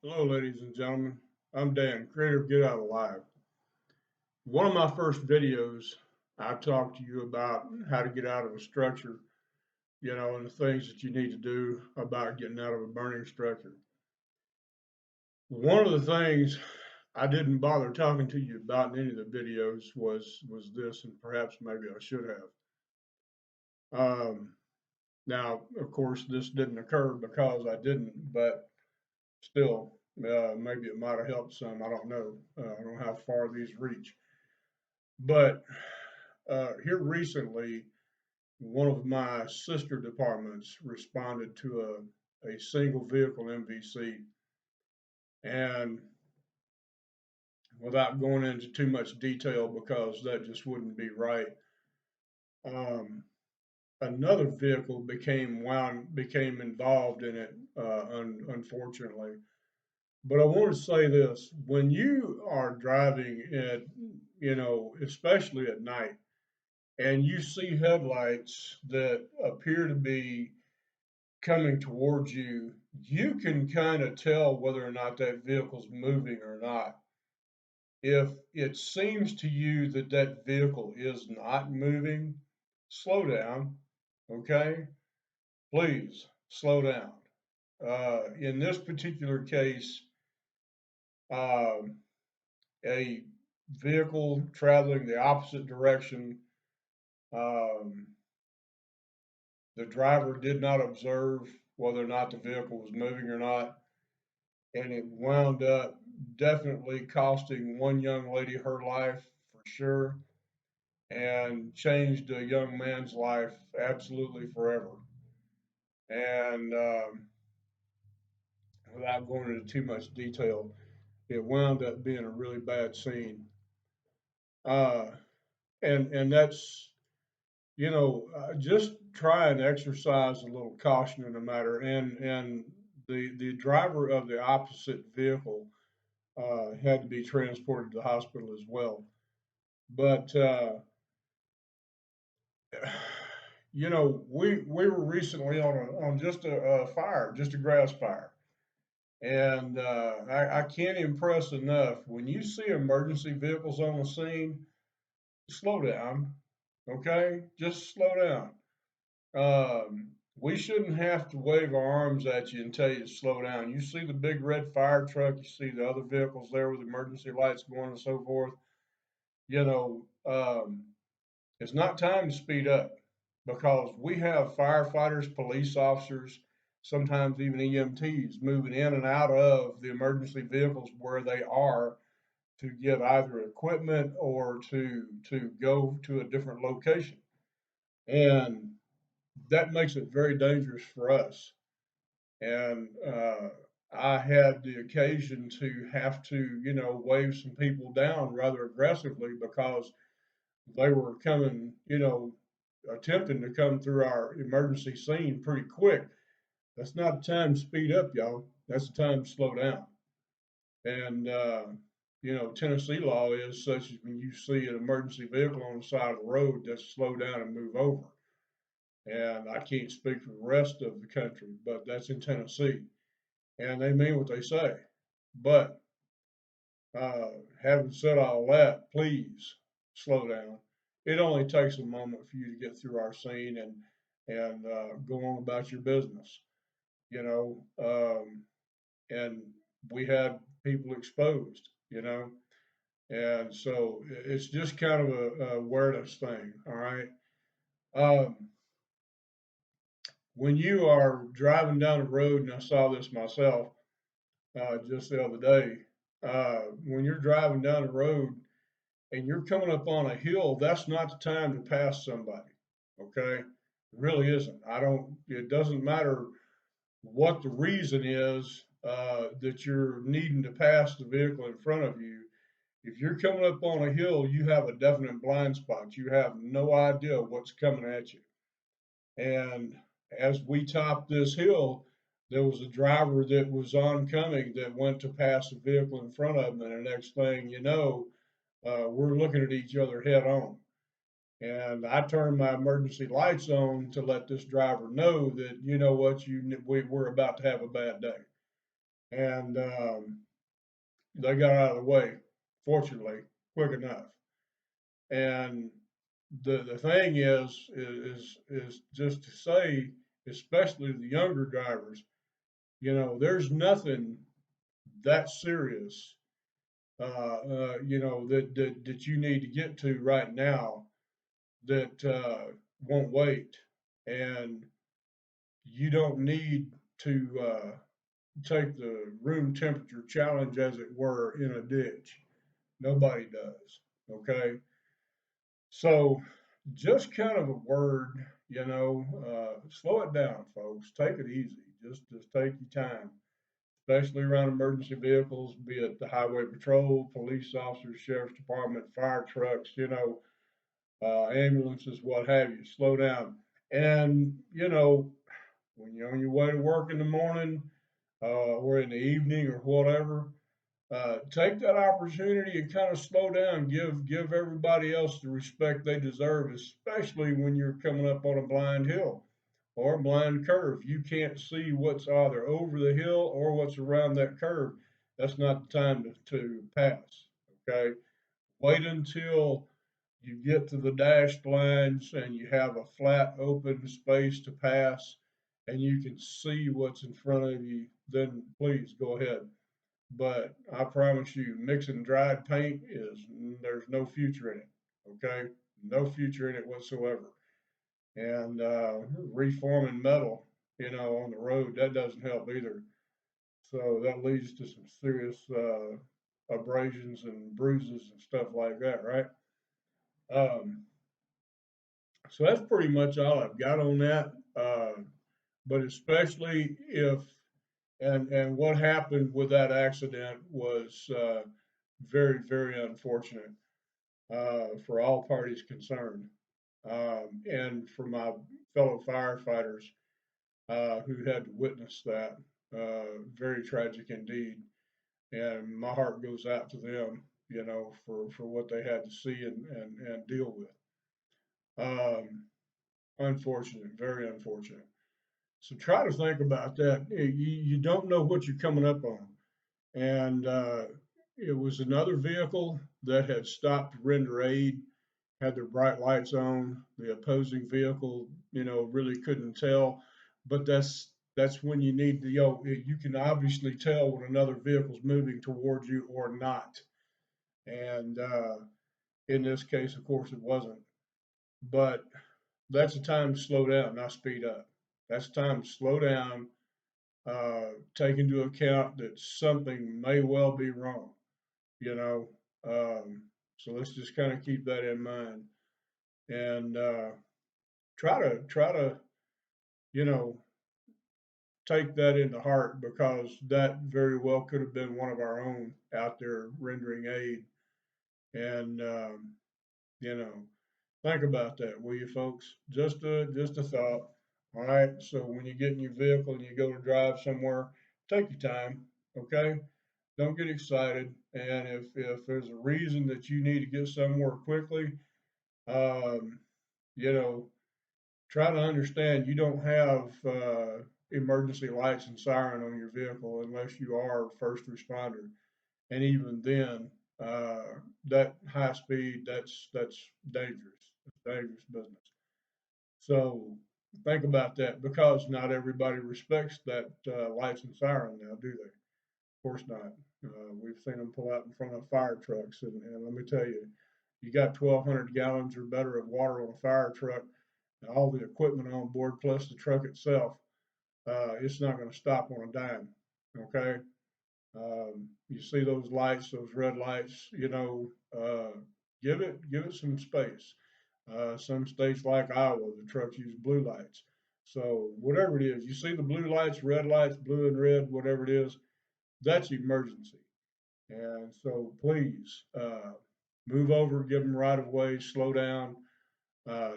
Hello, ladies and gentlemen. I'm Dan, creator of Get Out Alive. One of my first videos, I talked to you about how to get out of a structure, and the things that you need to do about getting out of a burning structure. One of the things I didn't bother talking to you about in any of the videos was this, and perhaps maybe I should have. Now, of course, this didn't occur because I didn't, but still, maybe it might have helped some. I don't know. I don't know how far these reach. But here recently, one of my sister departments responded to a single vehicle MVC. And without going into too much detail, because that just wouldn't be right, um, another vehicle became involved in it, unfortunately. But I want to say this: when you are driving at, especially at night, and you see headlights that appear to be coming towards you, you can kind of tell whether or not that vehicle's moving or not. If it seems to you that that vehicle is not moving, slow down, okay? Please slow down. In this particular case, um, a vehicle traveling the opposite direction, um, the driver did not observe whether or not the vehicle was moving or not, and it wound up definitely costing one young lady her life for sure, and changed a young man's life absolutely forever. And without going into too much detail, it wound up being a really bad scene. Uh, and that's just try and exercise a little caution in the matter. And the driver of the opposite vehicle had to be transported to the hospital as well. But we were recently on just a fire, just a grass fire, and I can't impress enough when you see emergency vehicles on the scene. Slow down, okay? Just slow down. We shouldn't have to wave our arms at you and tell you to slow down. You see the big red fire truck, you see the other vehicles there with emergency lights going and so forth. You know, um, it's not time to speed up because we have firefighters, police officers, sometimes even EMTs moving in and out of the emergency vehicles where they are to get either equipment or to go to a different location. And that makes it very dangerous for us. And I had the occasion to have to, wave some people down rather aggressively because they were coming, attempting to come through our emergency scene pretty quick. That's not the time to speed up, y'all. That's the time to slow down. And, Tennessee law is such as when you see an emergency vehicle on the side of the road, just slow down and move over. And I can't speak for the rest of the country, but that's in Tennessee. And they mean what they say. But uh, having said all that, please slow down. It only takes a moment for you to get through our scene and go on about your business, you know. And we had people exposed, and so it's just kind of a awareness thing. All right. Um, when you are driving down the road, and I saw this myself just the other day, when you're driving down the road and you're coming up on a hill, that's not the time to pass somebody. Okay. It really isn't. It doesn't matter what the reason is that you're needing to pass the vehicle in front of you. If you're coming up on a hill, you have a definite blind spot. You have no idea what's coming at you. And as we topped this hill, there was a driver that was oncoming that went to pass a vehicle in front of him. And the next thing you know, we're looking at each other head on. And I turned my emergency lights on to let this driver know that, you know what, we're about to have a bad day. and they got out of the way, fortunately, quick enough. And the thing is just to say, especially the younger drivers, there's nothing that serious, that you need to get to right now that won't wait, and you don't need to take the room temperature challenge, as it were, in a ditch. Nobody does. Okay, so just kind of a word, slow it down, folks. Take it easy. Just take your time, especially around emergency vehicles, be it the highway patrol, police officers, sheriff's department, fire trucks, ambulances, what have you. Slow down. And, when you're on your way to work in the morning, or in the evening or whatever, take that opportunity and kind of slow down. Give everybody else the respect they deserve, especially when you're coming up on a blind hill or a blind curve. You can't see what's either over the hill or what's around that curve. That's not the time to pass. Okay, wait until you get to the dash lines and you have a flat open space to pass and you can see what's in front of you, then please go ahead. But I promise you, mixing dried paint there's no future in it. Okay, no future in it whatsoever. And reforming metal, on the road, that doesn't help either. So that leads to some serious abrasions and bruises and stuff like that, right? Um, so that's pretty much all I've got on that. But especially if and what happened with that accident was very, very unfortunate for all parties concerned, and for my fellow firefighters who had to witness that. Very tragic indeed, and my heart goes out to them, for what they had to see and deal with. Unfortunate, very unfortunate. So try to think about that. You don't know what you're coming up on. And it was another vehicle that had stopped to render aid, had their bright lights on. The opposing vehicle, really couldn't tell. But that's when you need to, you can obviously tell when another vehicle's moving towards you or not. And in this case, of course, it wasn't. But that's a time to slow down, not speed up. That's time to slow down, take into account that something may well be wrong, you know. Um, so let's just kind of keep that in mind and try to you know take that into heart, because that very well could have been one of our own out there rendering aid. And you know, think about that, will you, folks? Just a thought. All right. So when you get in your vehicle and you go to drive somewhere, take your time. Okay. Don't get excited. And if there's a reason that you need to get somewhere quickly, um, you know, try to understand you don't have emergency lights and siren on your vehicle unless you are a first responder. And even then, that high speed, that's dangerous. It's dangerous business. So think about that, because not everybody respects that lights and siren now, do they? Of course not. We've seen them pull out in front of fire trucks, and let me tell you, you got 1,200 gallons or better of water on a fire truck, and all the equipment on board plus the truck itself. It's not going to stop on a dime. Okay. You see those lights, those red lights, give it some space. Some states like Iowa, the trucks use blue lights. So whatever it is, you see the blue lights, red lights, blue and red, whatever it is, that's emergency. And so please move over, give them right of way, slow down,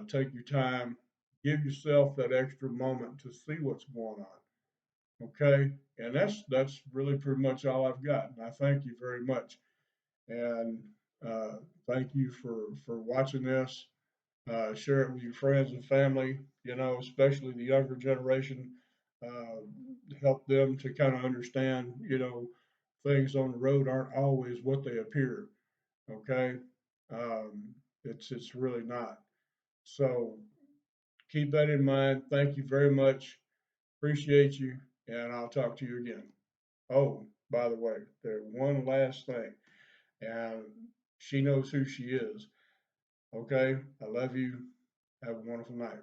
take your time, give yourself that extra moment to see what's going on. Okay, and that's really pretty much all I've got. And I thank you very much, and thank you for watching this. Share it with your friends and family. Especially the younger generation. help them to kind of understand, things on the road aren't always what they appear. Okay. It's really not. So keep that in mind. Thank you very much. Appreciate you. And I'll talk to you again. Oh, by the way, there's one last thing, and she knows who she is. Okay. I love you. Have a wonderful night.